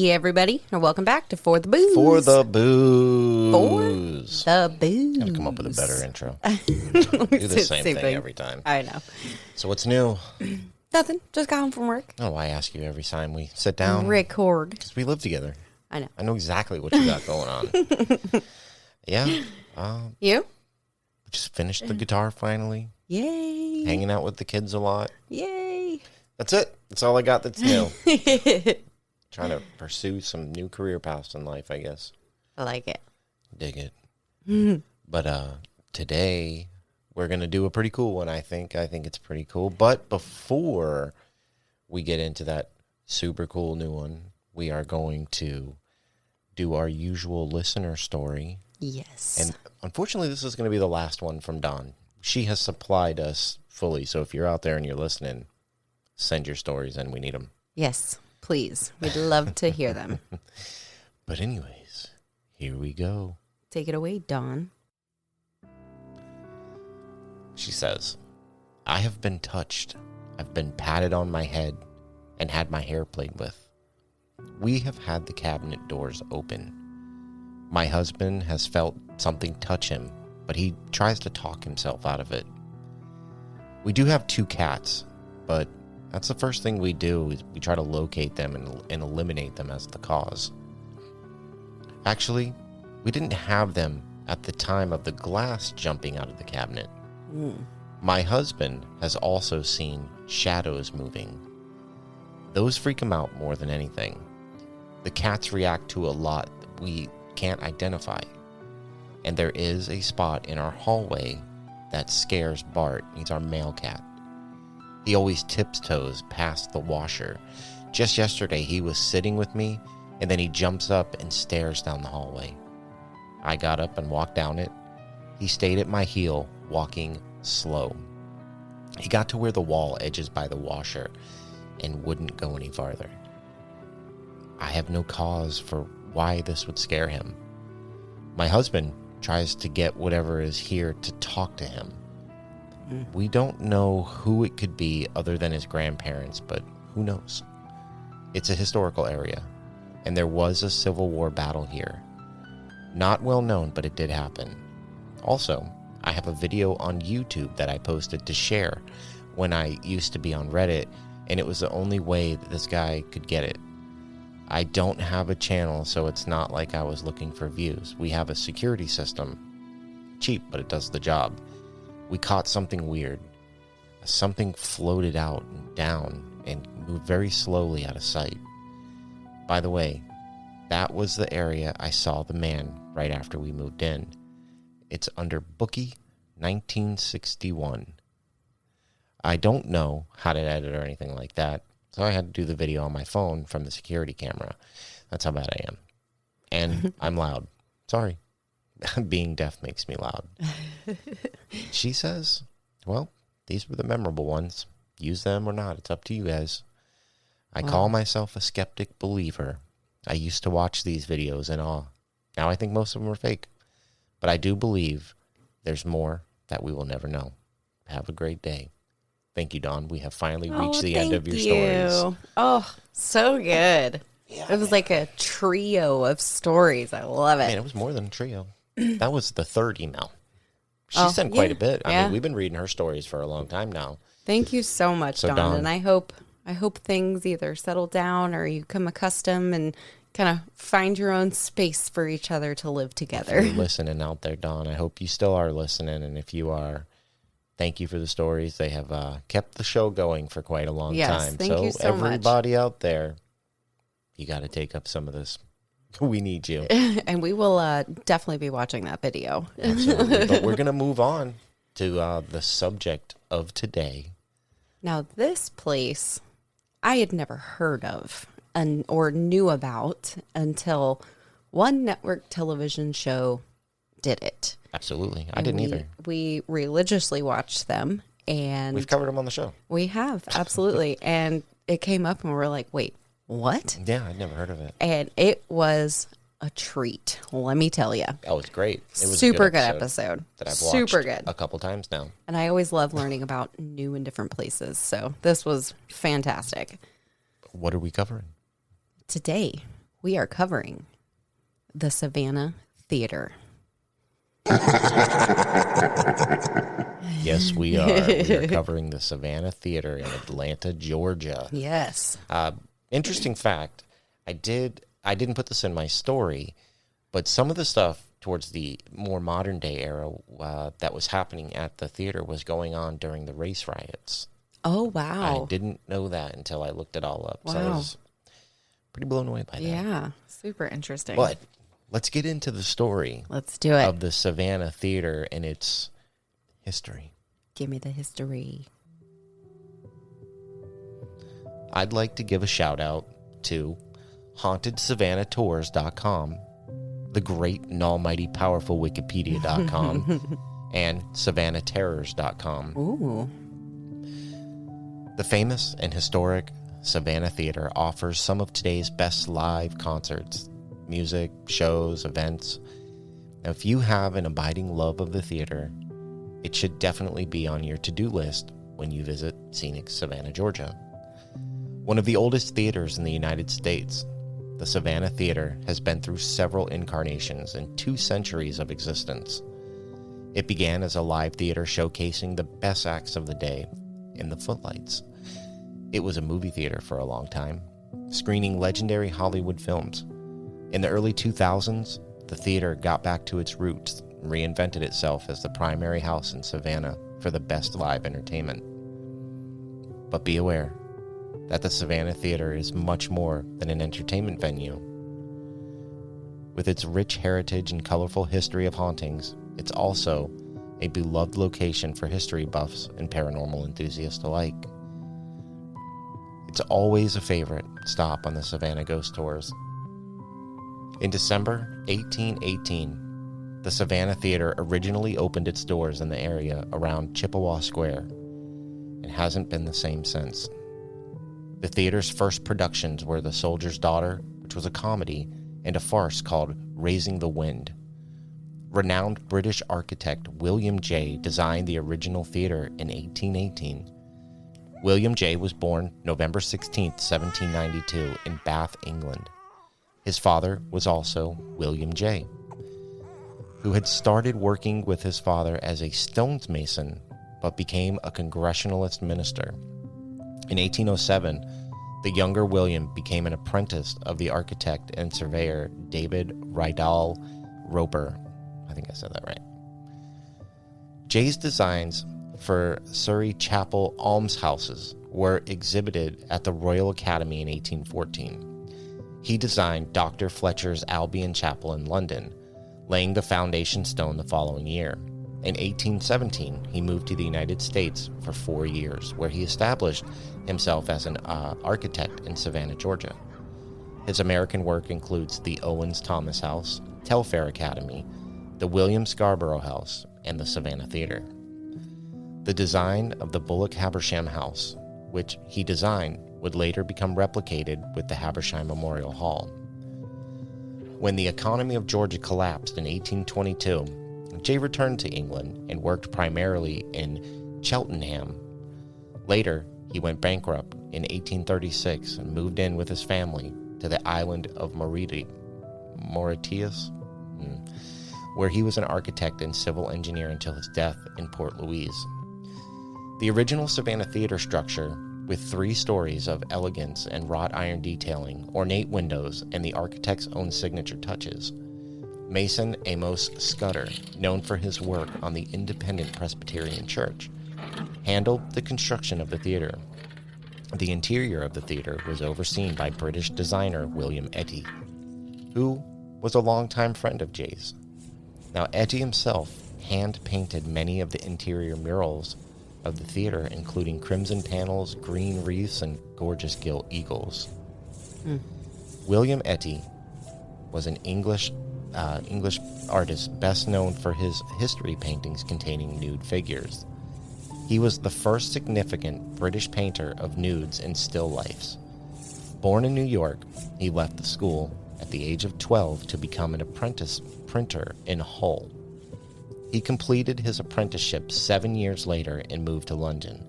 Hey, everybody, and welcome back to For the Booze. For the Booze. For the Booze. Gotta come up with a better intro. Do the same thing every time. I know. So what's new? Nothing. Just got home from work. Oh, I ask you every time we sit down. Record. Because we live together. I know. I know exactly what you got going on. Yeah. You? Just finished the guitar finally. Yay. Hanging out with the kids a lot. Yay. That's it. That's all I got that's new. Trying to pursue some new career paths in life, I guess. I like it. Dig it. But today we're going to do a pretty cool one, I think. I think it's pretty cool. But before we get into that super cool new one, we are going to do our usual listener story. Yes. And unfortunately, this is going to be the last one from Dawn. She has supplied us fully. So if you're out there and you're listening, send your stories in. We need them. Yes, please. We'd love to hear them. But anyways, here we go. Take it away, Dawn. She says, I have been touched. I've been patted on my head and had my hair played with. We have had the cabinet doors open. My husband has felt something touch him, but he tries to talk himself out of it. We do have 2 cats, but that's the first thing we do is we try to locate them and eliminate them as the cause. Actually, we didn't have them at the time of the glass jumping out of the cabinet. My husband has also seen shadows moving. Those freak him out more than anything. The cats react to a lot that we can't identify. And there is a spot in our hallway that scares Bart. He's our male cat. He always tiptoes past the washer. Just yesterday, he was sitting with me, and then he jumps up and stares down the hallway. I got up and walked down it. He stayed at my heel, walking slow. He got to where the wall edges by the washer and wouldn't go any farther. I have no cause for why this would scare him. My husband tries to get whatever is here to talk to him. We don't know who it could be other than his grandparents, but who knows? It's a historical area, and there was a Civil War battle here. Not well known, but it did happen. Also, I have a video on YouTube that I posted to share when I used to be on Reddit, and it was the only way that this guy could get it. I don't have a channel, so it's not like I was looking for views. We have a security system. Cheap, but it does the job. We caught something weird. Something floated out and down and moved very slowly out of sight. By the way, that was the area I saw the man right after we moved in. It's under Bookie 1961. I don't know how to edit or anything like that, so I had to do the video on my phone from the security camera. That's how bad I am. And I'm loud. Sorry. Being deaf makes me loud. She says, well, these were the memorable ones. Use them or not. It's up to you guys. I call myself a skeptic believer. I used to watch these videos in awe. Now I think most of them are fake. But I do believe there's more that we will never know. Have a great day. Thank you, Dawn. We have finally reached the end of your stories. Oh, so good. Yeah, It was like a trio of stories. I love it. Man, it was more than a trio. That was the 3rd email. She sent quite a bit. I mean, we've been reading her stories for a long time now. Thank you so much, So, Dawn. Dawn. And I hope things either settle down or you come accustomed and kind of find your own space for each other to live together. If you're listening out there, Dawn, I hope you still are listening. And if you are, thank you for the stories. They have kept the show going for quite a long time. Thank you so much. Everybody out there, you got to take up some of this. We need you. And we will definitely be watching that video. Absolutely. But we're going to move on to the subject of today. Now, this place I had never heard of or knew about until one network television show did it. Absolutely. I didn't either. We religiously watched them, and We've covered them on the show. we have, absolutely. And it came up, and we're like, wait, what? Yeah, I'd never heard of it. And it was a treat, let me tell you. Oh, it's great. It was Super a good episode. that I've Super watched good. a couple times now. And I always love learning about new and different places. So this was fantastic. What are we covering? Today, we are covering the Savannah Theater. Yes, we are. We are covering the Savannah Theater in Atlanta, Georgia. Yes. Interesting fact, I didn't put this in my story, but some of the stuff towards the more modern day era that was happening at the theater was going on during the race riots. Oh, wow. I didn't know that until I looked it all up. Wow. So I was pretty blown away by that. Yeah. Super interesting. But let's get into the story Let's do it. of the Savannah Theater and its history. Give me the history. I'd like to give a shout out to HauntedSavannahTours.com, the great and almighty powerful Wikipedia.com, and SavannahTerrors.com. Ooh. The famous and historic Savannah Theater offers some of today's best live concerts, music, shows, events. Now, if you have an abiding love of the theater, it should definitely be on your to-do list when you visit scenic Savannah, Georgia. One of the oldest theaters in the United States, the Savannah Theater has been through several incarnations and 2 centuries of existence. It began as a live theater showcasing the best acts of the day in the footlights. It was a movie theater for a long time, screening legendary Hollywood films. In the early 2000s, the theater got back to its roots and reinvented itself as the primary house in Savannah for the best live entertainment. But be aware that the Savannah Theater is much more than an entertainment venue. With its rich heritage and colorful history of hauntings, it's also a beloved location for history buffs and paranormal enthusiasts alike. It's always a favorite stop on the Savannah Ghost Tours. In December 1818, the Savannah Theater originally opened its doors in the area around Chippewa Square and hasn't been the same since. The theater's first productions were The Soldier's Daughter, which was a comedy, and a farce called Raising the Wind. Renowned British architect William J. designed the original theater in 1818. William J. was born November 16, 1792, in Bath, England. His father was also William J., who had started working with his father as a stonesmason, but became a Congregationalist minister. In 1807, the younger William became an apprentice of the architect and surveyor David Rydal Roper. I think I said that right. Jay's designs for Surrey Chapel almshouses were exhibited at the Royal Academy in 1814. He designed Dr. Fletcher's Albion Chapel in London, laying the foundation stone the following year. In 1817, he moved to the United States for 4 years, where he established himself as an architect in Savannah, Georgia. His American work includes the Owens Thomas House, Telfair Academy, the William Scarborough House, and the Savannah Theater. The design of the Bullock Habersham House, which he designed, would later become replicated with the Habersham Memorial Hall. When the economy of Georgia collapsed in 1822, Jay returned to England and worked primarily in Cheltenham. Later, he went bankrupt in 1836 and moved in with his family to the island of Mauritius, where he was an architect and civil engineer until his death in Port Louise. The original Savannah Theater structure, with 3 stories of elegance and wrought iron detailing, ornate windows, and the architect's own signature touches. Mason Amos Scudder, known for his work on the Independent Presbyterian Church, handled the construction of the theater. The interior of the theater was overseen by British designer William Etty, who was a longtime friend of Jay's. Now, Etty himself hand-painted many of the interior murals of the theater, including crimson panels, green wreaths, and gorgeous gilt eagles. William Etty was an English artist best known for his history paintings containing nude figures. He was the first significant British painter of nudes and still lifes. Born in New York, he left the school at the age of 12 to become an apprentice printer in Hull. He completed his apprenticeship 7 years later and moved to London,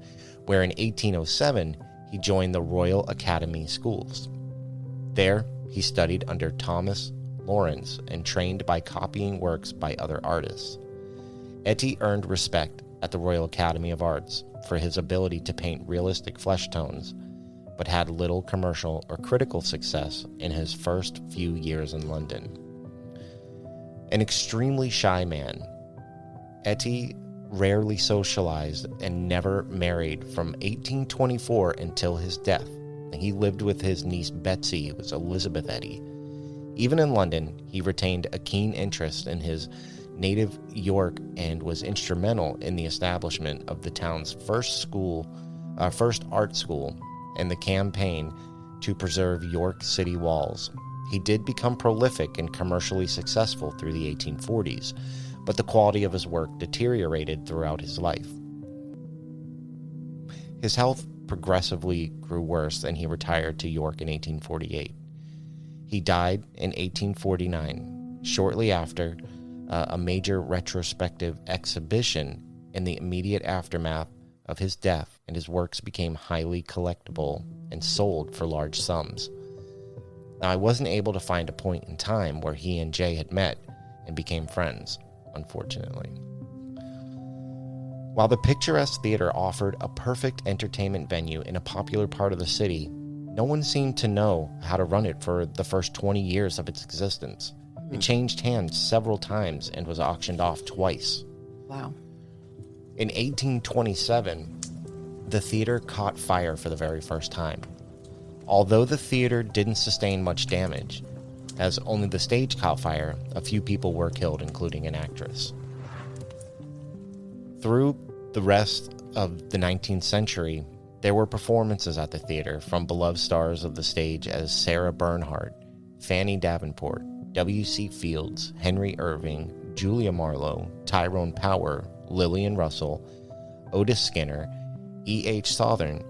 where in 1807 he joined the Royal Academy Schools. There, he studied under Thomas Lawrence and trained by copying works by other artists. Etty earned respect at the Royal Academy of Arts for his ability to paint realistic flesh tones, but had little commercial or critical success in his first few years in London. An extremely shy man, Etty rarely socialized and never married from 1824 until his death. He lived with his niece Betsy, who was Elizabeth Etty. Even in London, he retained a keen interest in his native York and was instrumental in the establishment of the town's first art school and the campaign to preserve York city walls. He did become prolific and commercially successful through the 1840s, but the quality of his work deteriorated throughout his life. His health progressively grew worse, and he retired to York in 1848. He died in 1849, shortly after a major retrospective exhibition in the immediate aftermath of his death, and his works became highly collectible and sold for large sums. Now, I wasn't able to find a point in time where he and Jay had met and became friends, unfortunately. While the picturesque theater offered a perfect entertainment venue in a popular part of the city, no one seemed to know how to run it for the first 20 years of its existence. It changed hands several times and was auctioned off twice. Wow. In 1827, the theater caught fire for the very first time. Although the theater didn't sustain much damage, as only the stage caught fire, a few people were killed, including an actress. Through the rest of the 19th century, there were performances at the theater from beloved stars of the stage as Sarah Bernhardt, Fanny Davenport, W.C. Fields, Henry Irving, Julia Marlowe, Tyrone Power, Lillian Russell, Otis Skinner, E.H. Sothern,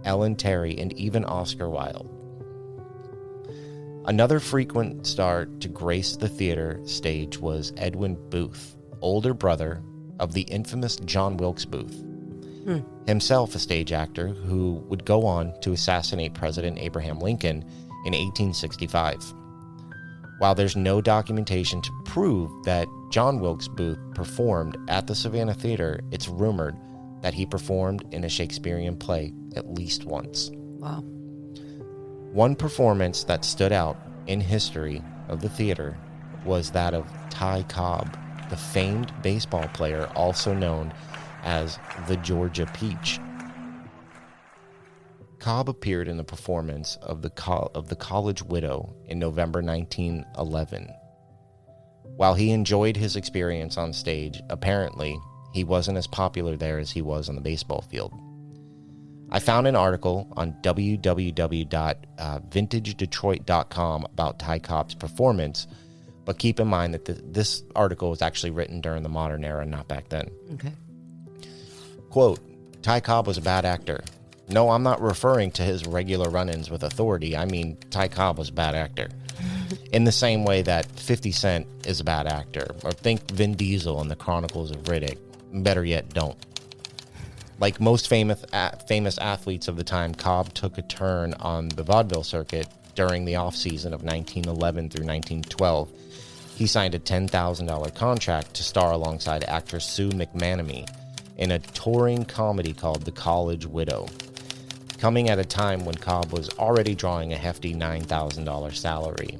Ellen Terry, and even Oscar Wilde. Another frequent star to grace the theater stage was Edwin Booth, older brother of the infamous John Wilkes Booth, himself a stage actor who would go on to assassinate President Abraham Lincoln in 1865. While there's no documentation to prove that John Wilkes Booth performed at the Savannah Theater, it's rumored that he performed in a Shakespearean play at least once. Wow. One performance that stood out in history of the theater was that of Ty Cobb, the famed baseball player also known as the Georgia Peach. Cobb appeared in the performance of the College Widow in November 1911. While he enjoyed his experience on stage, apparently he wasn't as popular there as he was on the baseball field. I found an article on www.vintagedetroit.com about Ty Cobb's performance, but keep in mind that this article was actually written during the modern era, not back then. Okay. Quote, Ty Cobb was a bad actor. No, I'm not referring to his regular run-ins with authority. I mean, Ty Cobb was a bad actor. In the same way that 50 Cent is a bad actor. Or think Vin Diesel in the Chronicles of Riddick. Better yet, don't. Like most famous athletes of the time, Cobb took a turn on the vaudeville circuit during the off-season of 1911 through 1912. He signed a $10,000 contract to star alongside actress Sue McManamy in a touring comedy called The College Widow, coming at a time when Cobb was already drawing a hefty $9,000 salary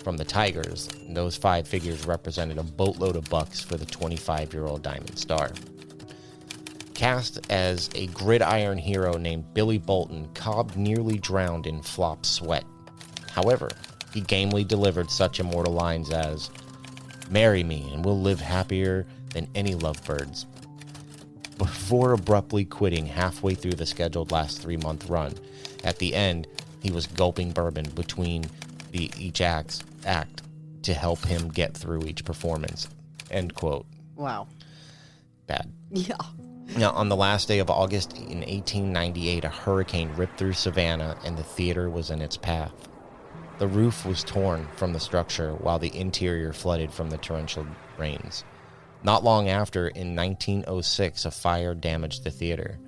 from the Tigers. Those 5 figures represented a boatload of bucks for the 25-year-old Diamond Star. Cast as a gridiron hero named Billy Bolton, Cobb nearly drowned in flop sweat. However, he gamely delivered such immortal lines as, "Marry me and we'll live happier than any lovebirds," before abruptly quitting halfway through the scheduled last 3-month run. At the end, he was gulping bourbon between each act to help him get through each performance. End quote. Wow. Bad. Yeah. Now, on the last day of August in 1898, a hurricane ripped through Savannah and the theater was in its path. The roof was torn from the structure while the interior flooded from the torrential rains. Not long after, in 1906, a fire damaged the theater.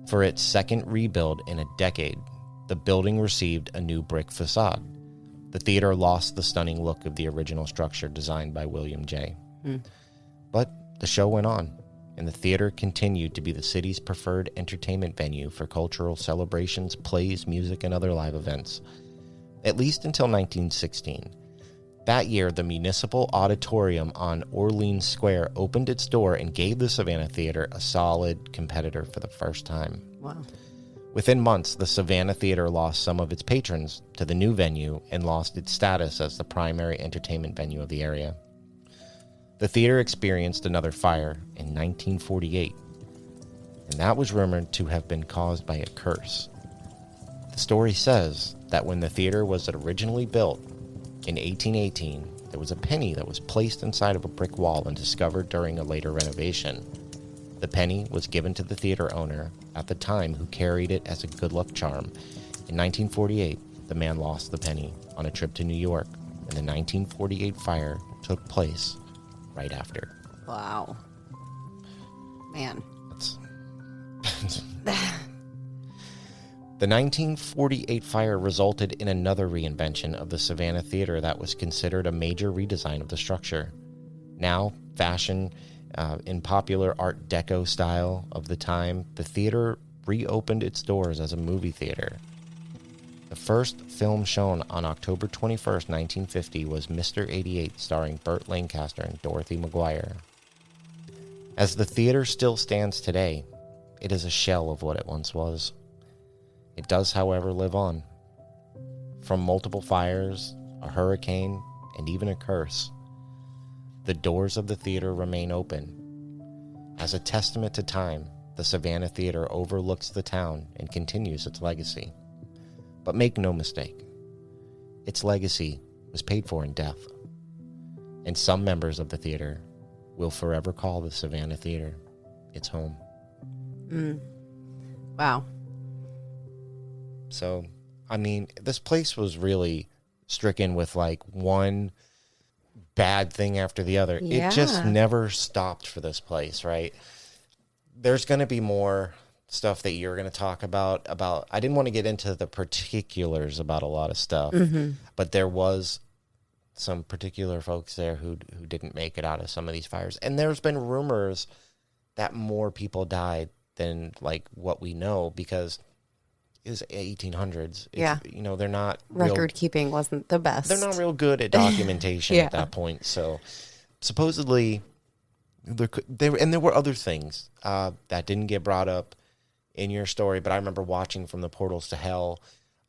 For its second rebuild in a decade, the building received a new brick facade. The theater lost the stunning look of the original structure designed by William J. But the show went on, and the theater continued to be the city's preferred entertainment venue for cultural celebrations, plays, music, and other live events, at least until 1916. That year, the Municipal Auditorium on Orleans Square opened its door and gave the Savannah Theater a solid competitor for the first time. Wow. Within months, the Savannah Theater lost some of its patrons to the new venue and lost its status as the primary entertainment venue of the area. The theater experienced another fire in 1948, and that was rumored to have been caused by a curse. The story says that when the theater was originally built in 1818, there was a penny that was placed inside of a brick wall and discovered during a later renovation. The penny was given to the theater owner at the time, who carried it as a good luck charm. In 1948, the man lost the penny on a trip to New York, and the 1948 fire took place right after. Wow. Man. The 1948 fire resulted in another reinvention of the Savannah Theater that was considered a major redesign of the structure. Now, fashioned in popular Art Deco style of the time, the theater reopened its doors as a movie theater. The first film shown on October 21st, 1950 was Mr. 88, starring Burt Lancaster and Dorothy McGuire. As the theater still stands today, it is a shell of what it once was. It does, however, live on. From multiple fires, a hurricane, and even a curse, the doors of the theater remain open. As a testament to time, the Savannah Theater overlooks the town and continues its legacy. But make no mistake, its legacy was paid for in death. And some members of the theater will forever call the Savannah Theater its home. Wow. So, I mean, this place was really stricken with like one bad thing after the other. Yeah. It just never stopped for this place, right? There's going to be more stuff that you're going to talk about. I didn't want to get into the particulars about a lot of stuff, but there was some particular folks there who didn't make it out of some of these fires. And there's been rumors that more people died than like what we know, because it was 1800s. Yeah. You know, they're not Record keeping wasn't the best. They're not real good at documentation Yeah. at that point. So supposedly there were other things that didn't get brought up in your story, but I remember watching from the Portals to Hell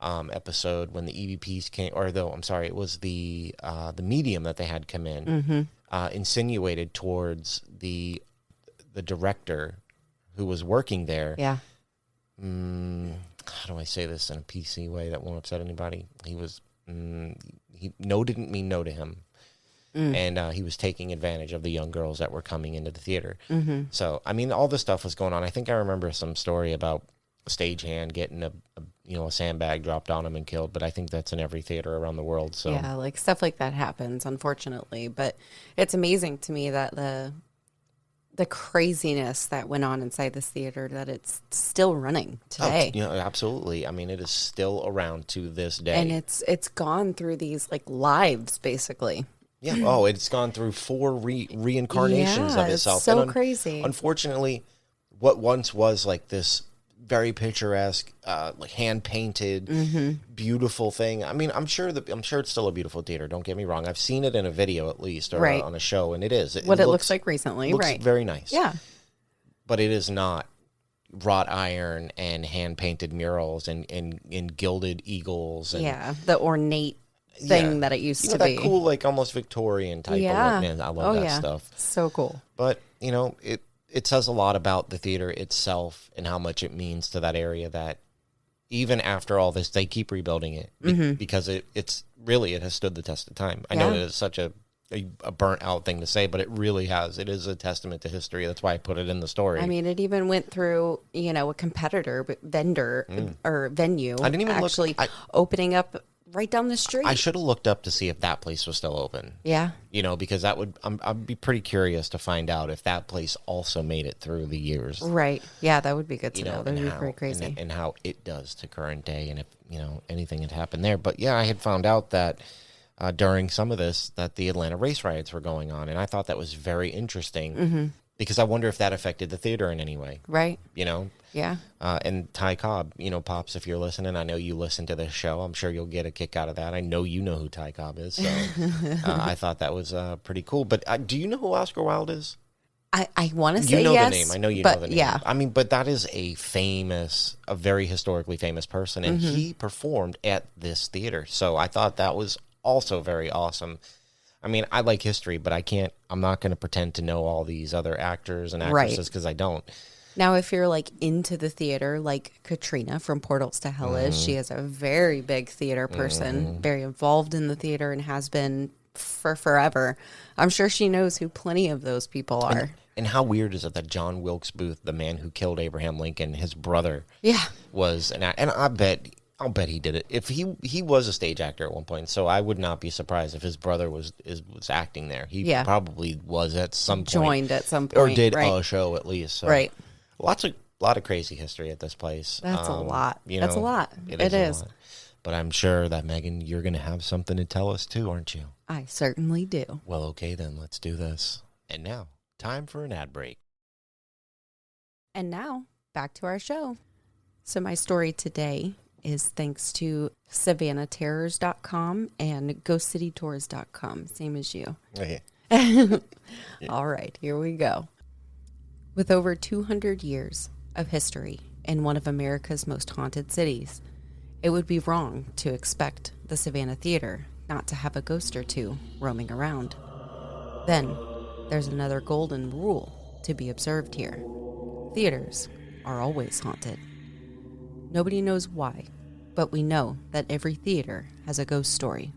episode when the EVPs came, it was the medium that they had come in, insinuated towards the director who was working there. Yeah. How do I say this in a PC way that won't upset anybody? He was, no didn't mean no to him. And he was taking advantage of the young girls that were coming into the theater. So, I mean, all this stuff was going on. I think I remember some story about a stagehand getting a sandbag dropped on him and killed, but I think that's in every theater around the world. So Yeah, like stuff like that happens, unfortunately. But it's amazing to me that the craziness that went on inside this theater, that it's still running today. Absolutely. I mean, it is still around to this day. And it's gone through these like lives, basically. Yeah. Oh, it's gone through 4 reincarnations of itself. It's so crazy. Unfortunately, what once was like this very picturesque, like hand painted, beautiful thing. I mean, I'm sure it's still a beautiful theater. Don't get me wrong. I've seen it in a video at least, or on a show, and it is. It looks like recently, looks right? Very nice. Yeah. But it is not wrought iron and hand painted murals and gilded eagles. And, the ornate thing that it used to be. That cool, like almost Victorian type of look. Man, I love that stuff. So cool. But, it says a lot about the theater itself and how much it means to that area, that even after all this, they keep rebuilding it because it has stood the test of time. I know that it's such a burnt out thing to say, but it really has. It is a testament to history. That's why I put it in the story. I mean, it even went through, a competitor vendor or venue. I didn't even opening up right down the street. I should have looked up to see if that place was still open. Yeah. Because I'd be pretty curious to find out if that place also made it through the years. Right. Yeah, that would be good to know. That would be pretty crazy. And how it does to current day, and if, anything had happened there. But yeah, I had found out that during some of this, that the Atlanta race riots were going on, and I thought that was very interesting because I wonder if that affected the theater in any way. Right. Yeah. And Ty Cobb, Pops, if you're listening, I know you listen to this show. I'm sure you'll get a kick out of that. I know you know who Ty Cobb is, so I thought that was pretty cool. But do you know who Oscar Wilde is? I want to say you know yes. the name. I know you know the name. Yeah. I mean, but that is a very historically famous person, and he performed at this theater. So I thought that was also very awesome. I mean, I like history, but I'm not going to pretend to know all these other actors and actresses because I don't. Now, if you're like into the theater, like Katrina from Portals to Hell is, she is a very big theater person, very involved in the theater and has been for forever. I'm sure she knows who plenty of those people are. And how weird is it that John Wilkes Booth, the man who killed Abraham Lincoln, his brother, was an actor? And I'll bet he did it. If he was a stage actor at one point, so I would not be surprised if his brother was acting there. He probably was at some point. Joined at some point. Or did a show at least. So. Right. Lot of crazy history at this place. That's a lot. That's a lot. It is. A lot. But I'm sure that, Megan, you're going to have something to tell us too, aren't you? I certainly do. Well, okay then, let's do this. And now, time for an ad break. And now, back to our show. So my story today is thanks to SavannahTerrors.com and GhostCityTours.com, same as you. Okay. All right, here we go. With over 200 years of history in one of America's most haunted cities, it would be wrong to expect the Savannah Theater not to have a ghost or two roaming around. Then, there's another golden rule to be observed here. Theaters are always haunted. Nobody knows why, but we know that every theater has a ghost story.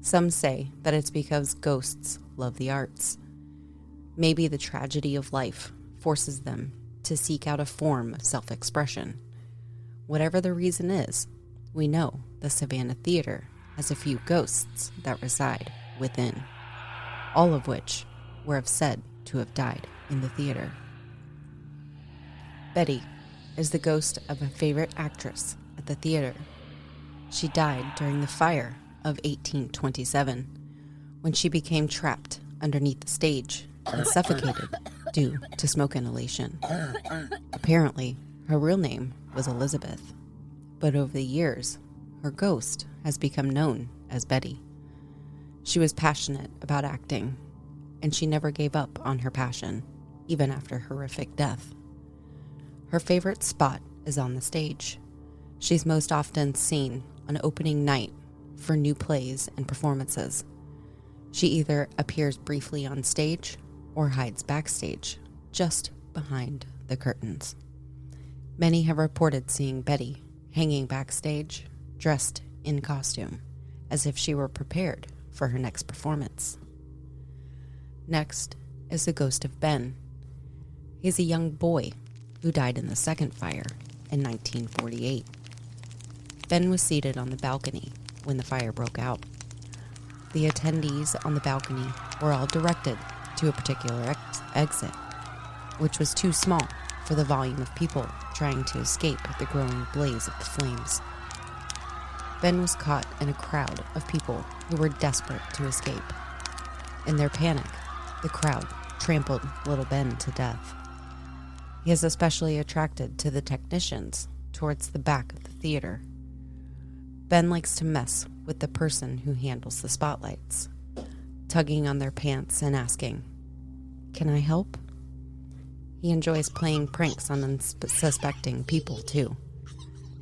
Some say that it's because ghosts love the arts. Maybe the tragedy of life forces them to seek out a form of self-expression. Whatever the reason is, we know the Savannah Theater has a few ghosts that reside within, all of which were said to have died in the theater. Betty is the ghost of a favorite actress at the theater. She died during the fire of 1827, when she became trapped underneath the stage and suffocated due to smoke inhalation. Apparently, her real name was Elizabeth, but over the years, her ghost has become known as Betty. She was passionate about acting, and she never gave up on her passion, even after horrific death. Her favorite spot is on the stage. She's most often seen on opening night for new plays and performances. She either appears briefly on stage or hides backstage, just behind the curtains. Many have reported seeing Betty hanging backstage, dressed in costume, as if she were prepared for her next performance. Next is the ghost of Ben. He's a young boy who died in the second fire in 1948. Ben was seated on the balcony when the fire broke out. The attendees on the balcony were all directed to a particular exit, which was too small for the volume of people trying to escape the growing blaze of the flames. Ben was caught in a crowd of people who were desperate to escape. In their panic, the crowd trampled little Ben to death. He is especially attracted to the technicians towards the back of the theater. Ben likes to mess with the person who handles the spotlights, tugging on their pants and asking, "Can I help?" He enjoys playing pranks on unsuspecting people, too.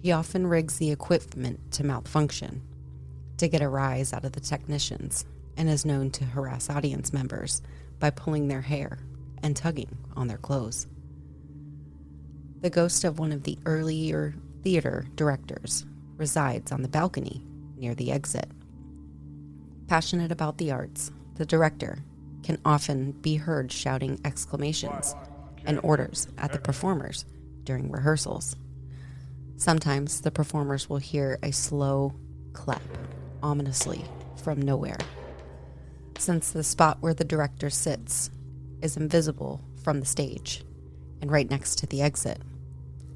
He often rigs the equipment to malfunction to get a rise out of the technicians, and is known to harass audience members by pulling their hair and tugging on their clothes. The ghost of one of the earlier theater directors resides on the balcony near the exit. Passionate about the arts, the director can often be heard shouting exclamations and orders at the performers during rehearsals. Sometimes the performers will hear a slow clap ominously from nowhere. Since the spot where the director sits is invisible from the stage and right next to the exit,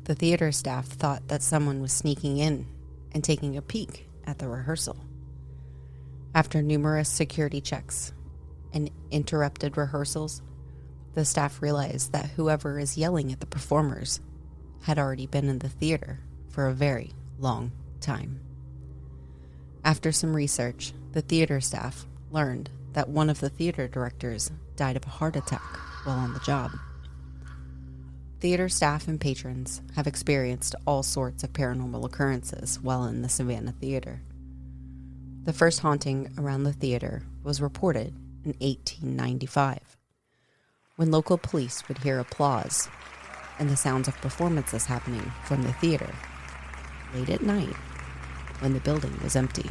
the theater staff thought that someone was sneaking in and taking a peek at the rehearsal. After numerous security checks and interrupted rehearsals, the staff realized that whoever is yelling at the performers had already been in the theater for a very long time. After some research, the theater staff learned that one of the theater directors died of a heart attack while on the job. Theater staff and patrons have experienced all sorts of paranormal occurrences while in the Savannah Theater. The first haunting around the theater was reported in 1895, when local police would hear applause and the sounds of performances happening from the theater late at night when the building was empty.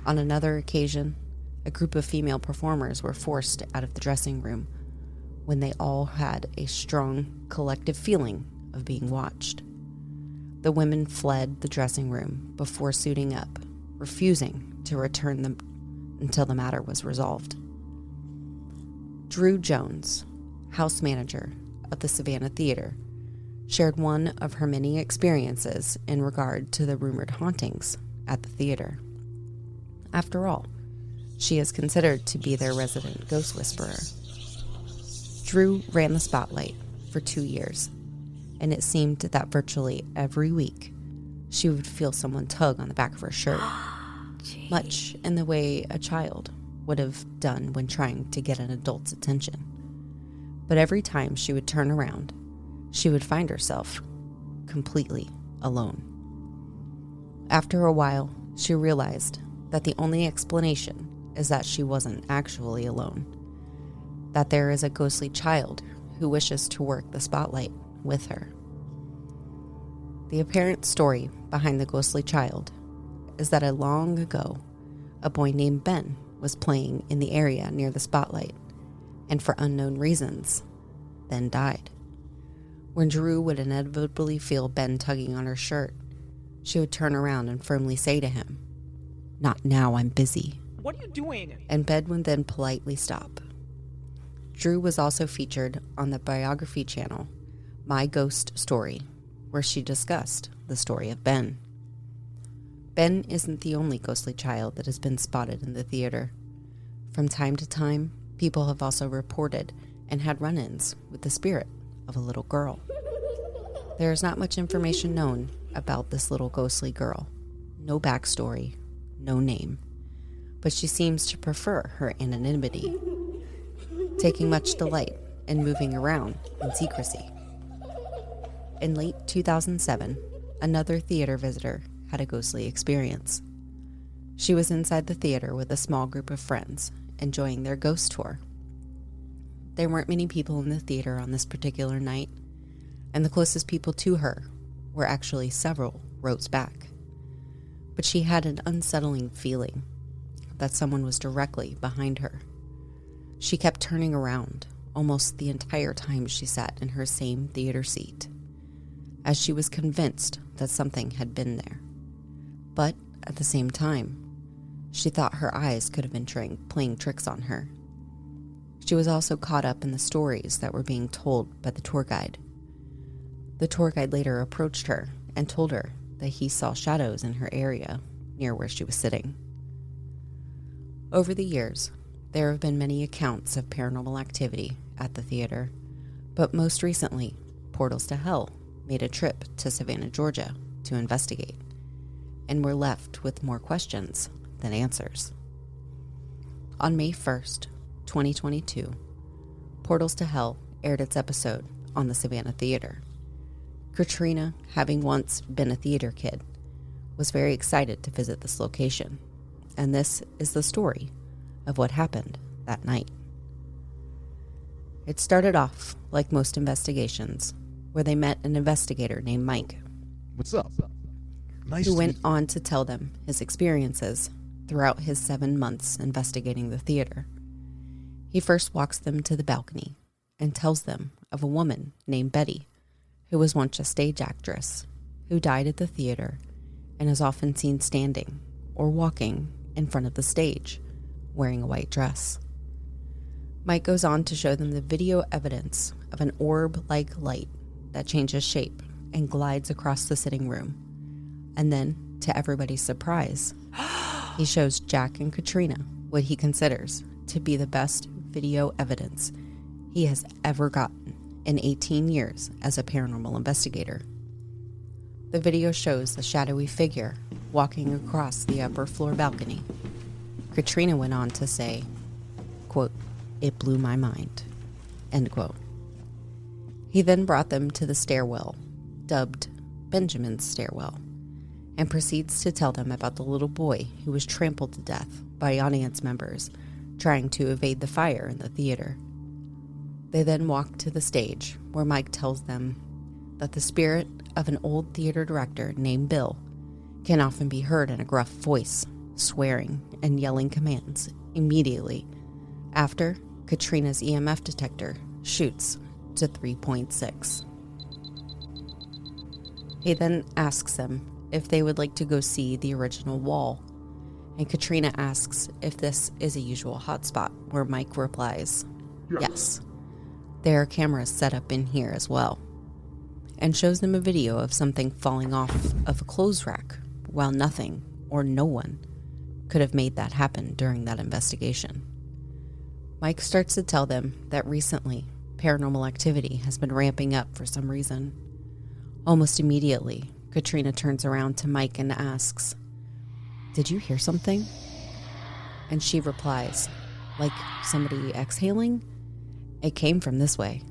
On another occasion, a group of female performers were forced out of the dressing room when they all had a strong collective feeling of being watched. The women fled the dressing room before suiting up, refusing to return them until the matter was resolved. Drew Jones, house manager of the Savannah Theater, shared one of her many experiences in regard to the rumored hauntings at the theater. After all, she is considered to be their resident ghost whisperer. Drew ran the spotlight for 2 years, and it seemed that virtually every week she would feel someone tug on the back of her shirt, much in the way a child would have done when trying to get an adult's attention. But every time she would turn around, she would find herself completely alone. After a while, she realized that the only explanation is that she wasn't actually alone, that there is a ghostly child who wishes to work the spotlight with her. The apparent story behind the ghostly child is that long ago, a boy named Ben was playing in the area near the spotlight, and for unknown reasons, Ben died. When Drew would inevitably feel Ben tugging on her shirt, she would turn around and firmly say to him, "Not now, I'm busy." What are you doing? And Ben would then politely stop. Drew was also featured on the biography channel My Ghost Story, where she discussed the story of Ben. Ben isn't the only ghostly child that has been spotted in the theater. From time to time, people have also reported and had run-ins with the spirit of a little girl. There is not much information known about this little ghostly girl. No backstory, no name. But she seems to prefer her anonymity, taking much delight in moving around in secrecy. In late 2007, another theater visitor had a ghostly experience. She was inside the theater with a small group of friends, enjoying their ghost tour. There weren't many people in the theater on this particular night, and the closest people to her were actually several rows back. But she had an unsettling feeling that someone was directly behind her. She kept turning around almost the entire time she sat in her same theater seat, as she was convinced that something had been there. But at the same time, she thought her eyes could have been playing tricks on her. She was also caught up in the stories that were being told by the tour guide. The tour guide later approached her and told her that he saw shadows in her area near where she was sitting. Over the years, there have been many accounts of paranormal activity at the theater, but most recently, Portals to Hell made a trip to Savannah, Georgia to investigate, and were left with more questions than answers. On May 1st, 2022, Portals to Hell aired its episode on the Savannah Theater. Katrina, having once been a theater kid, was very excited to visit this location, and this is the story of what happened that night. It started off like most investigations, where they met an investigator named Mike. What's up? Nice Who to went meet on to tell them his experiences throughout his 7 months investigating the theater. He first walks them to the balcony and tells them of a woman named Betty, who was once a stage actress, who died at the theater and is often seen standing or walking in front of the stage, wearing a white dress. Mike goes on to show them the video evidence of an orb-like light that changes shape and glides across the sitting room. And then, to everybody's surprise, he shows Jack and Katrina what he considers to be the best video evidence he has ever gotten in 18 years as a paranormal investigator. The video shows a shadowy figure walking across the upper floor balcony. Katrina went on to say, quote, "It blew my mind," end quote. He then brought them to the stairwell, dubbed Benjamin's stairwell, and proceeds to tell them about the little boy who was trampled to death by audience members trying to evade the fire in the theater. They then walk to the stage, where Mike tells them that the spirit of an old theater director named Bill can often be heard in a gruff voice, swearing and yelling commands immediately after Katrina's EMF detector shoots to 3.6. He then asks them if they would like to go see the original wall, and Katrina asks if this is a usual hotspot, where Mike replies, yes. There are cameras set up in here as well, and shows them a video of something falling off of a clothes rack, while nothing or no one could have made that happen during that investigation. Mike starts to tell them that recently paranormal activity has been ramping up for some reason. Almost immediately, Katrina turns around to Mike and asks, "Did you hear something?" And she replies, "Like somebody exhaling? It came from this way,"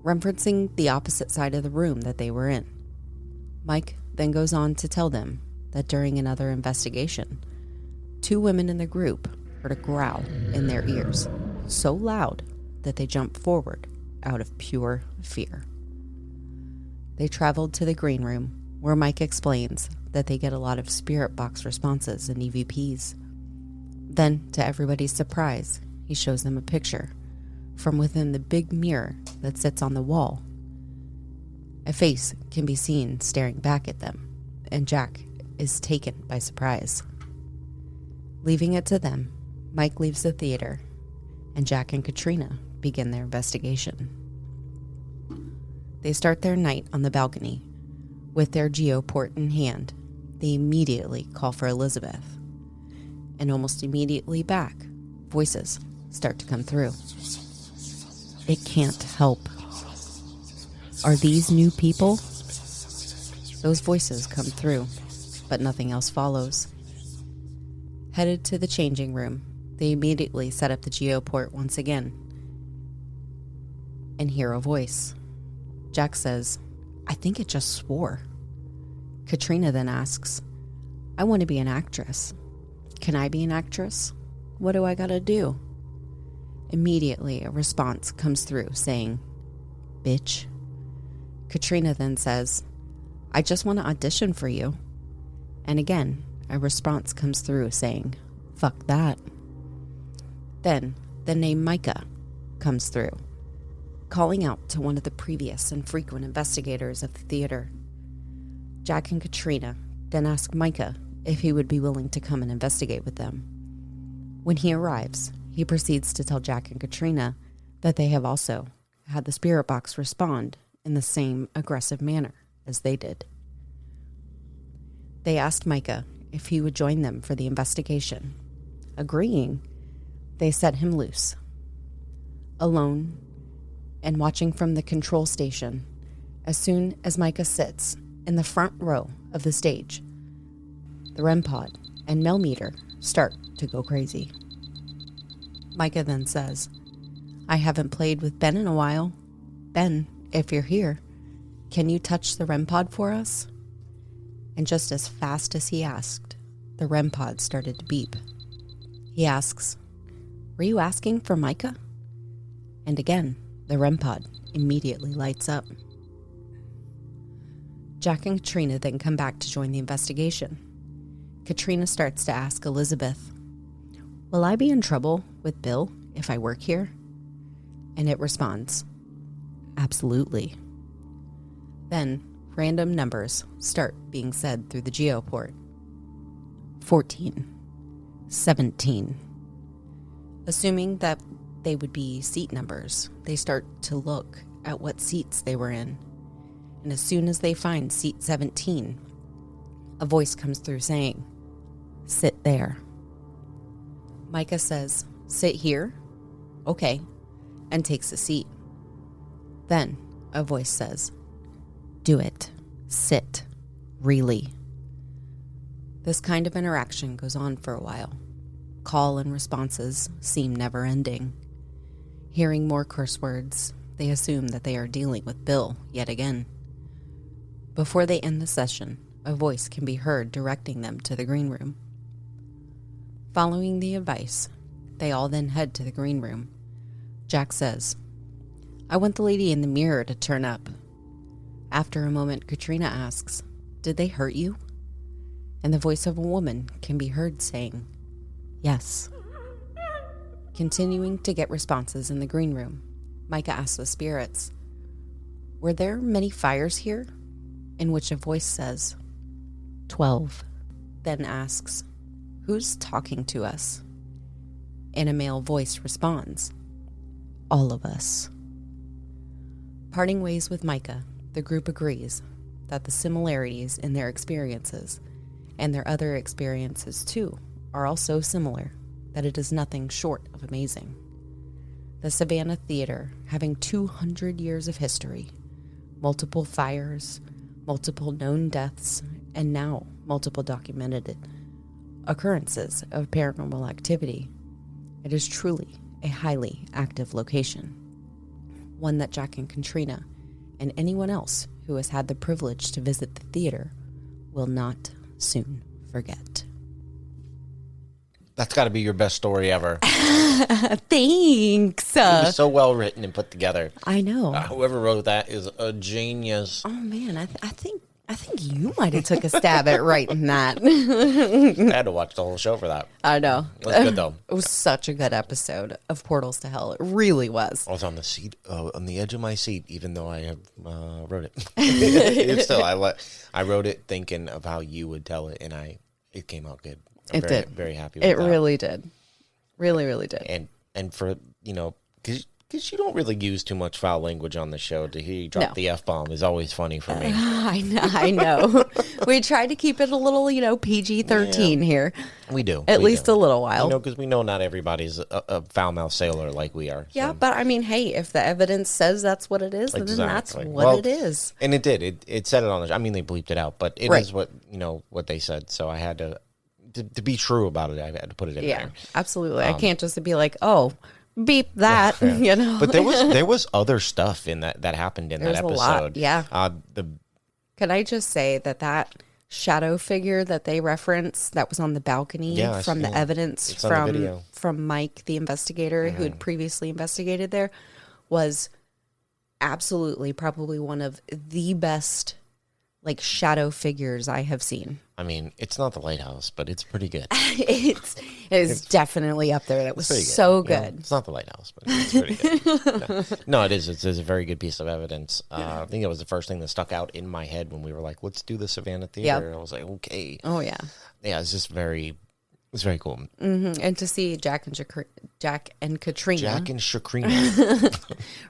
referencing the opposite side of the room that they were in. Mike then goes on to tell them that during another investigation, 2 women in the group heard a growl in their ears, so loud that they jumped forward out of pure fear. They traveled to the green room, where Mike explains that they get a lot of spirit box responses and EVPs. Then, to everybody's surprise, he shows them a picture from within the big mirror that sits on the wall. A face can be seen staring back at them, and Jack is taken by surprise. Leaving it to them, Mike leaves the theater, and Jack and Katrina begin their investigation. They start their night on the balcony. With their geoport in hand, they immediately call for Elizabeth, and almost immediately back, voices start to come through. It can't help. Are these new people? Those voices come through, but nothing else follows. Headed to the changing room, they immediately set up the geoport once again and hear a voice. Jack says, "I think it just swore." Katrina then asks, "I want to be an actress. Can I be an actress? What do I gotta do?" Immediately, a response comes through saying, "Bitch." Katrina then says, "I just want to audition for you." And again, a response comes through saying, "Fuck that." Then, the name Micah comes through, calling out to one of the previous and frequent investigators of the theater. Jack and Katrina then ask Micah if he would be willing to come and investigate with them. When he arrives, he proceeds to tell Jack and Katrina that they have also had the spirit box respond in the same aggressive manner as they did. They asked Micah if he would join them for the investigation. Agreeing, they set him loose. Alone and watching from the control station, as soon as Micah sits in the front row of the stage, the REM pod and Mel meter start to go crazy. Micah then says, "I haven't played with Ben in a while. Ben, if you're here, can you touch the REM pod for us?" And just as fast as he asked, the REM pod started to beep. He asks, "Were you asking for Micah?" And again, the REM pod immediately lights up. Jack and Katrina then come back to join the investigation. Katrina starts to ask Elizabeth, "Will I be in trouble with Bill if I work here?" And it responds, "Absolutely." Then, random numbers start being said through the geoport. 14, 17. Assuming that they would be seat numbers, they start to look at what seats they were in. And as soon as they find seat 17, a voice comes through saying, "Sit there." Micah says, "Sit here?" "Okay," and takes a seat. Then a voice says, "Do it. Sit. Really." This kind of interaction goes on for a while. Call and responses seem never ending. Hearing more curse words, they assume that they are dealing with Bill yet again. Before they end the session, a voice can be heard directing them to the green room. Following the advice, they all then head to the green room. Jack says, "I want the lady in the mirror to turn up." After a moment, Katrina asks, "Did they hurt you?" And the voice of a woman can be heard saying, "Yes." Continuing to get responses in the green room, Micah asks the spirits, "Were there many fires here?" In which a voice says, 12. Then asks, "Who's talking to us?" And a male voice responds, "All of us." Parting ways with Micah, the group agrees that the similarities in their experiences and their other experiences too are all so similar that it is nothing short of amazing. The Savannah Theater, having 200 years of history, multiple fires, multiple known deaths, and now multiple documented occurrences of paranormal activity, it is truly a highly active location. One that Jack and Katrina and anyone else who has had the privilege to visit the theater will not soon forget. That's got to be your best story ever. Thanks. It was so well written and put together. I know. Whoever wrote that is a genius. Oh man, I think you might have took a stab at writing that. I had to watch the whole show for that. I know. It was good though. It was such a good episode of Portals to Hell. It really was. I was on the seat, on the edge of my seat, even though I have wrote it. It's still, I wrote it thinking of how you would tell it, and it came out good. I'm did. Very happy with that. It really did. Really, really did. And for, because you don't really use too much foul language on the show, to hear you drop the F-bomb is always funny for me. I know. We tried to keep it a little, PG-13 here. We do. At least a little while. Because we know not everybody's a foul-mouthed sailor like we are. Yeah, so. but I mean, hey, if the evidence says that's what it is, then that's what it is. And it did. It said it on the show. I mean, they bleeped it out, but it is what they said. So I had to be true about it. I had to put it in there. Yeah, absolutely. I can't just be like, oh, beep that, But there was other stuff in that happened in that episode. A lot, yeah. Can I just say that shadow figure that they referenced that was on the balcony from the evidence from Mike, the investigator who had previously investigated there, was absolutely probably one of the best shadow figures I have seen. I mean, it's not the lighthouse, but it's pretty good. It is definitely up there. That was so good. It's not the lighthouse, but it's pretty good. No, it is. It's a very good piece of evidence. I think it was the first thing that stuck out in my head when we were like, let's do the Savannah Theater. Yep. I was like, okay. Oh, yeah. Yeah, it's just very cool. Mm-hmm. And to see Jack and Katrina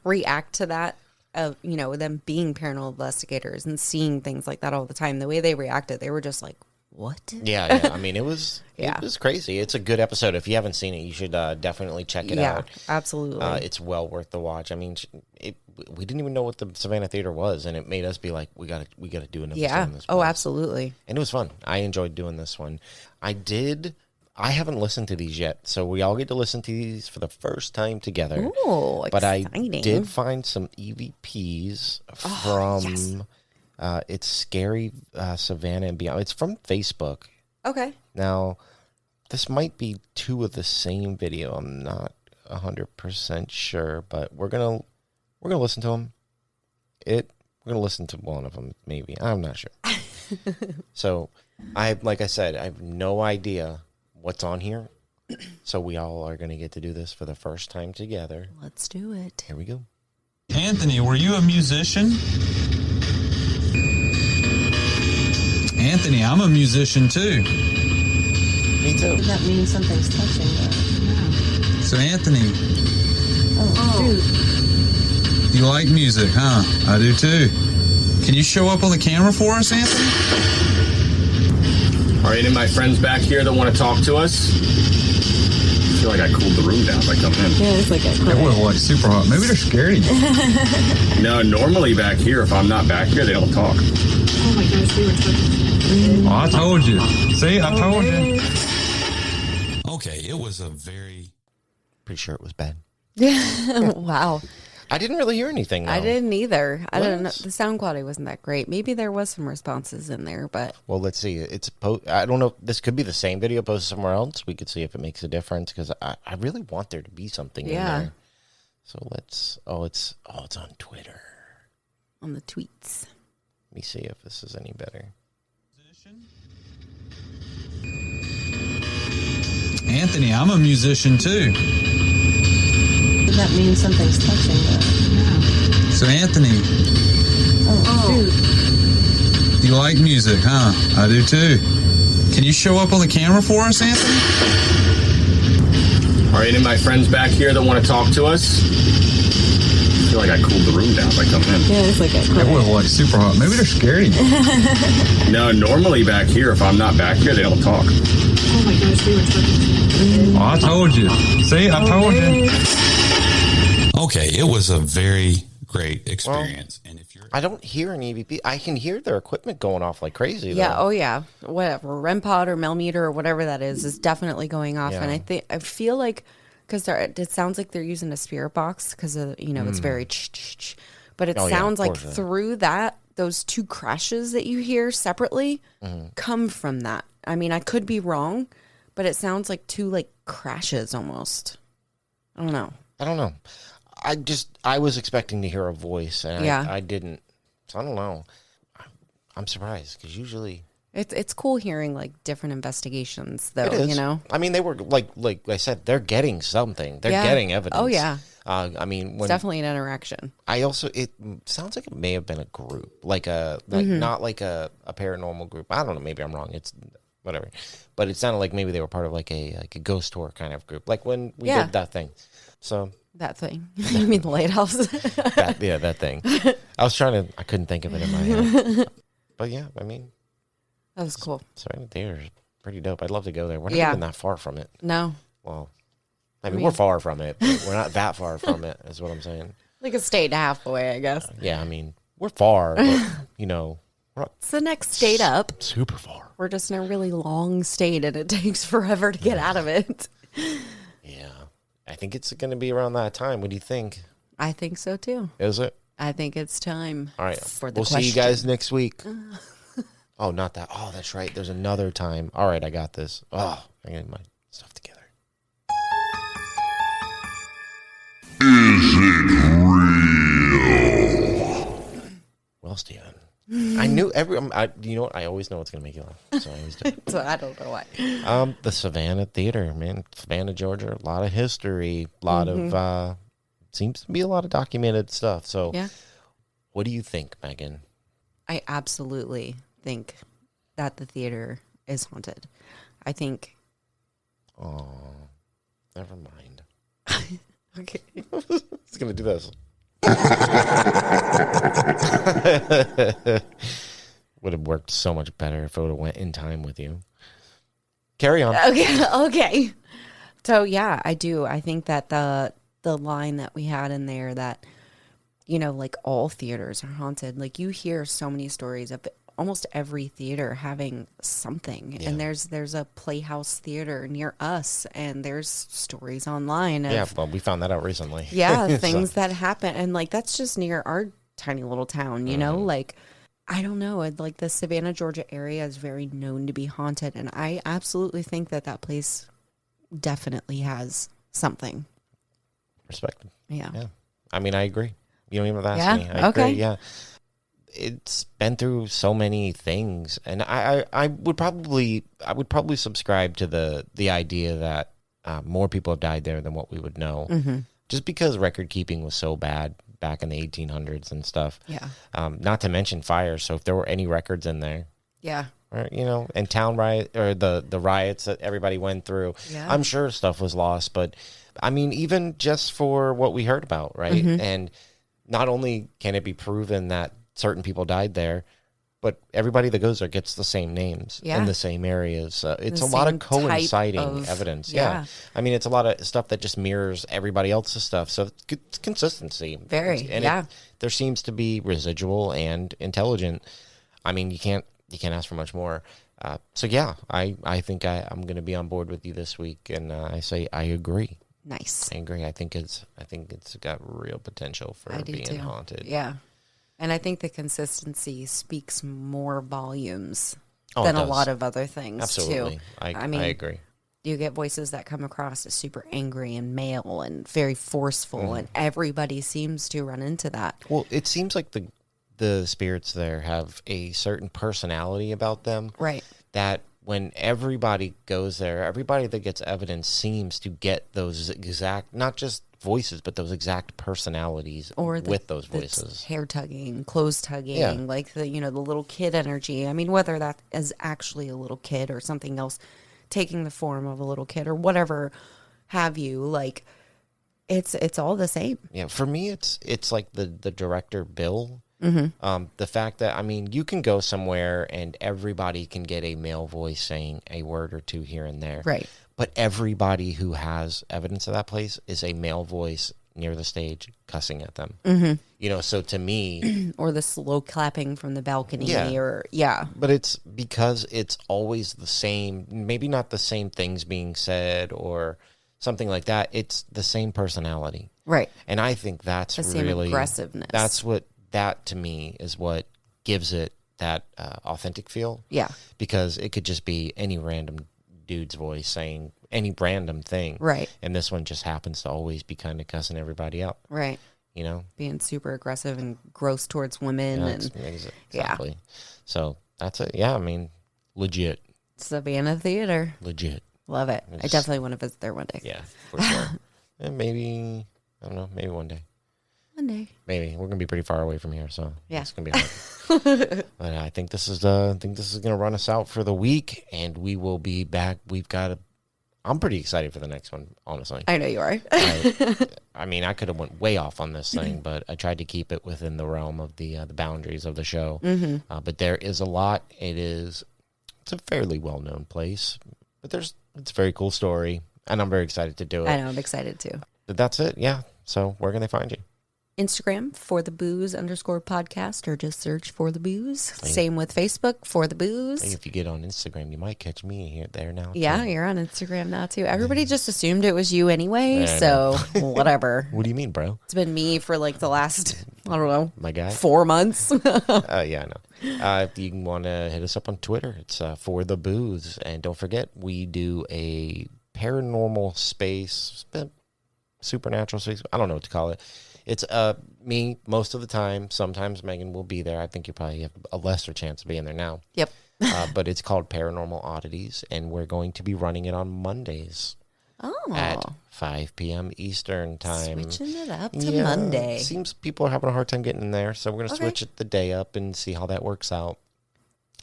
react to that, of them being paranormal investigators and seeing things like that all the time, the way they reacted, they were just like, what? Yeah. I mean, it was crazy. It's a good episode. If you haven't seen it, you should definitely check it out. Absolutely. It's well worth the watch. I mean, we didn't even know what the Savannah Theater was, and it made us be like, we gotta do an episode on this place. Oh, absolutely. And it was fun. I enjoyed doing this one. I haven't listened to these yet, so we all get to listen to these for the first time together. Ooh, but exciting. I did find some EVPs from it's Scary Savannah and Beyond. It's from Facebook. Okay. Now, this might be two of the same video. I'm not 100% sure, but we're gonna listen to them. We're gonna listen to one of them, maybe. I'm not sure. So, like I said, I have no idea what's on here. So we all are going to get to do this for the first time together. Let's do it. Here we go. Anthony, were you a musician? Anthony, I'm a musician too. Me too. Does that mean something's touching though? So Anthony, Shoot. you like music, huh? I do too. Can you show up on the camera for us, Anthony? Are any of my friends back here that want to talk to us? I feel like I cooled the room down by coming in. Yeah, it's like a That was like super hot. Maybe they're scared of you. No, normally back here, if I'm not back here, they don't talk. Oh my gosh, we were talking. Oh, I told you. See, I told you. Okay, it was a very... Pretty sure it was bad. Wow. I didn't really hear anything, though. I didn't either. I don't know. What? The sound quality wasn't that great. Maybe there was some responses in there, but Well, let's see. I don't know. This could be the same video posted somewhere else. We could see if it makes a difference because I really want there to be something in there. So let's. It's on Twitter. on the tweets. Let me see if this is any better. Anthony, I'm a musician too. Does that mean something's touching though? So Anthony, Shoot. you like music, huh? I do too. Can you show up on the camera for us, Anthony? Are any of my friends back here that want to talk to us? I feel like I cooled the room down by coming in. Yeah, it's like a That was like super hot. Maybe they're scared of you. No, normally back here, if I'm not back here, they don't talk. Oh my gosh, we were talking. Oh, I told you. See, I told you. Okay, it was a very great experience. And if you're... I don't hear an EVP. I can hear their equipment going off like crazy. Yeah, though. oh yeah. Whatever. REM pod or millimeter or whatever that is definitely going off. Yeah. And I feel like, because it sounds like they're using a spirit box because, it's very but it Oh, yeah, sounds of like course, through that, those two crashes that you hear separately come from that. I mean, I could be wrong, but it sounds like two like crashes almost. I don't know. I don't know. I was expecting to hear a voice, and Yeah. I didn't. So I don't know. I'm surprised because usually It's cool hearing like different investigations though, it is. you know? I mean, they were like I said, they're getting something. They're Yeah. getting evidence. Oh, yeah. I mean, It's definitely an interaction. it sounds like it may have been a group, not like a paranormal group. I don't know. Maybe I'm wrong. It's whatever, but it sounded like maybe they were part of like a ghost tour kind of group, like when we Yeah. did that thing. So That thing. You mean the lighthouse? that thing. I couldn't think of it in my head. But yeah, I mean, That was cool. Savannah Theater is pretty dope. I'd love to go there. We're not Yeah. even that far from it. No. Well, I mean, we're far from it, but we're not that far from it, is what I'm saying. Like a state and a half away, I guess. Yeah, I mean, we're far, but, we're not It's the next state up. super far. We're just in a really long state and it takes forever to get out of it. Yeah. I think it's going to be around that time. What do you think? I think so too. Is it? I think it's time. All right. For the We'll question. see you guys next week. Oh, not that. Oh, that's right. There's another time. All right, I got this. Oh, I got my stuff together. Well, Steven, I knew you know what? I always know what's going to make you laugh. So I always do. So I don't know why. The Savannah Theater, man. Savannah, Georgia. A lot of history. A lot of, seems to be a lot of documented stuff. So Yeah. what do you think, Megan? I absolutely think that the theater is haunted. I think. Oh, never mind. Okay. It's going to do this. Would have worked so much better if it would have went in time with you. Carry on. Okay. So yeah, I do. I think that the line that we had in there that, like all theaters are haunted. Like you hear so many stories of almost every theater having something. Yeah. And there's a Playhouse theater near us, and there's stories online of Yeah, well, we found that out recently. things that happen. And like that's just near our tiny little town, you know? Like I don't know. Like the Savannah, Georgia area is very known to be haunted, and I absolutely think that place definitely has something. Respect. Yeah. Yeah. I mean, I agree. You don't even have to Yeah? ask me. I Okay. agree. Yeah. It's been through so many things, and I would probably subscribe to the idea that more people have died there than what we would know, just because record keeping was so bad back in the 1800s and stuff. Yeah. Not to mention fire. So if there were any records in there, Yeah. or, and town riot or the riots that everybody went through. Yeah. I'm sure stuff was lost, but I mean, even just for what we heard about, right? And not only can it be proven that certain people died there, but everybody that goes there gets the same names in the same areas. It's a lot of coinciding evidence. Yeah. I mean, it's a lot of stuff that just mirrors everybody else's stuff. So it's consistency. There seems to be residual and intelligent. I mean, you can't ask for much more. So yeah, I think I'm going to be on board with you this week, and I say I agree. Nice. I agree. I think it's got real potential for being haunted. Yeah. And I think the consistency speaks more volumes than a lot of other things, Absolutely. too. I agree. You get voices that come across as super angry and male and very forceful, and everybody seems to run into that. Well, it seems like the spirits there have a certain personality about them. Right. That when everybody goes there, everybody that gets evidence seems to get those exact, not just voices, but those exact personalities with those voices. Hair tugging, clothes tugging, like the little kid energy. I mean, whether that is actually a little kid or something else taking the form of a little kid or whatever have you, like it's all the same. Yeah, for me, it's like the director Bill. The fact that, I mean, you can go somewhere and everybody can get a male voice saying a word or two here and there. Right. But everybody who has evidence of that place is a male voice near the stage cussing at them. So to me... or the slow clapping from the balcony. But it's because it's always the same, maybe not the same things being said or something like that. It's the same personality. Right. And I think that's the same really... aggressiveness. That to me is what gives it that authentic feel. Yeah. Because it could just be any random dude's voice saying any random thing. Right. And this one just happens to always be kind of cussing everybody out. Right. Being super aggressive and gross towards women. Exactly. So that's it. Yeah, I mean, legit. Savannah Theater. Legit. Love it. I definitely want to visit there one day. Yeah, for sure. And maybe, I don't know, maybe one day. One day. Maybe. We're gonna be pretty far away from here, so it's gonna be hard. But I think this is gonna run us out for the week, and we will be back. I'm pretty excited for the next one, honestly. I know you are. I mean, I could have went way off on this thing, but I tried to keep it within the realm of the boundaries of the show. But there is a lot. It's a fairly well known place, but it's a very cool story, and I'm very excited to do it. I know, I'm excited too. But that's it. Yeah. So where can they find you? Instagram, For the Booze _podcast, or just search For the Booze. Same with Facebook, For the Booze. Hey, if you get on Instagram, you might catch me here there now. Yeah, you're on Instagram now too. Everybody just assumed it was you anyway, so whatever. What do you mean, bro? It's been me for like the last, I don't know, my guy, 4 months. Yeah, I know. If you want to hit us up on Twitter, it's For the Booze, and don't forget we do a paranormal space, supernatural space. I don't know what to call it. It's me most of the time. Sometimes Megan will be there. I think you probably have a lesser chance of being there now. Yep. But it's called Paranormal Oddities, and we're going to be running it on Mondays. At 5 p.m. Eastern time. Switching it up to Monday. Seems people are having a hard time getting in there, so we're going to switch it the day up and see how that works out.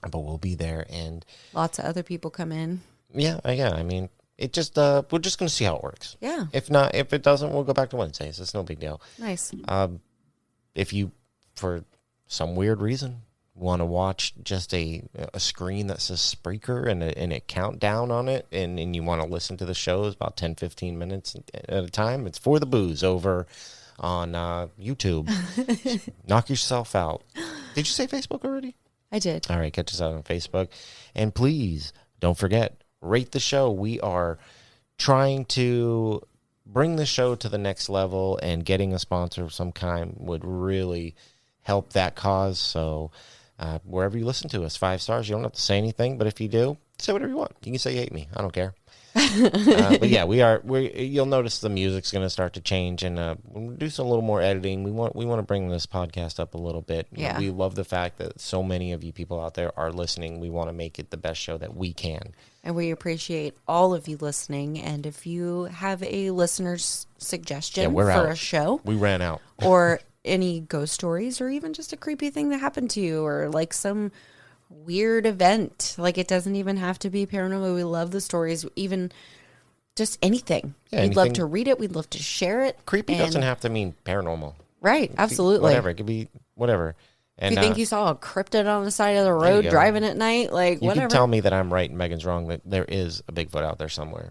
But we'll be there, and lots of other people come in. Yeah. I mean, it just we're just going to see how it works. Yeah. If it doesn't, we'll go back to Wednesdays. It's no big deal. Nice. If you, for some weird reason, want to watch just a screen that says Spreaker and a countdown on it, and you want to listen to the shows about 10-15 minutes at a time, it's For the Booze over on YouTube. Knock yourself out. Did you say Facebook already? I did. All right, catch us out on Facebook. And please, don't forget, rate the show. We are trying to bring the show to the next level, and getting a sponsor of some kind would really help that cause. So wherever you listen to us, 5 stars. You don't have to say anything, but if you do, say whatever you want. You can say you hate me. I don't care. But yeah, you'll notice the music's going to start to change, and we'll do some little more editing. We want to bring this podcast up a little bit. Yeah. We love the fact that so many of you people out there are listening. We want to make it the best show that we can. And we appreciate all of you listening. And if you have a listener's suggestion for a show, we ran out, or any ghost stories, or even just a creepy thing that happened to you, or like some weird event. Like, it doesn't even have to be paranormal. We love the stories, even just anything. Yeah, We'd love anything. to read it. We'd love to share it. Creepy And- doesn't have to mean paranormal. Right, absolutely. Whatever. It could be whatever. And If you think you saw a cryptid on the side of the There you road go. driving at night, like, you whatever. can tell me that I'm right and Megan's wrong, that there is a Bigfoot out there somewhere.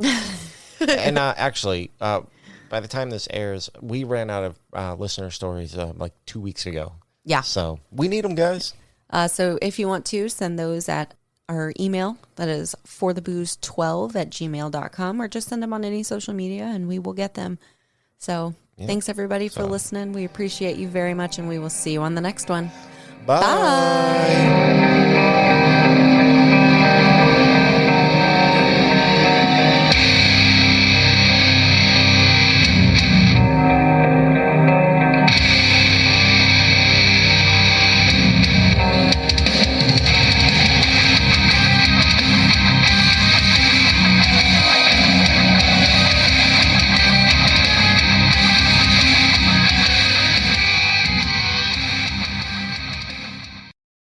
And actually, by the time this airs, we ran out of listener stories like 2 weeks ago. Yeah. So we need them, guys. So if you want to, send those at our email. That is forthebooze12@gmail.com, or just send them on any social media and we will get them. So thanks everybody for listening. We appreciate you very much, and we will see you on the next one. Bye.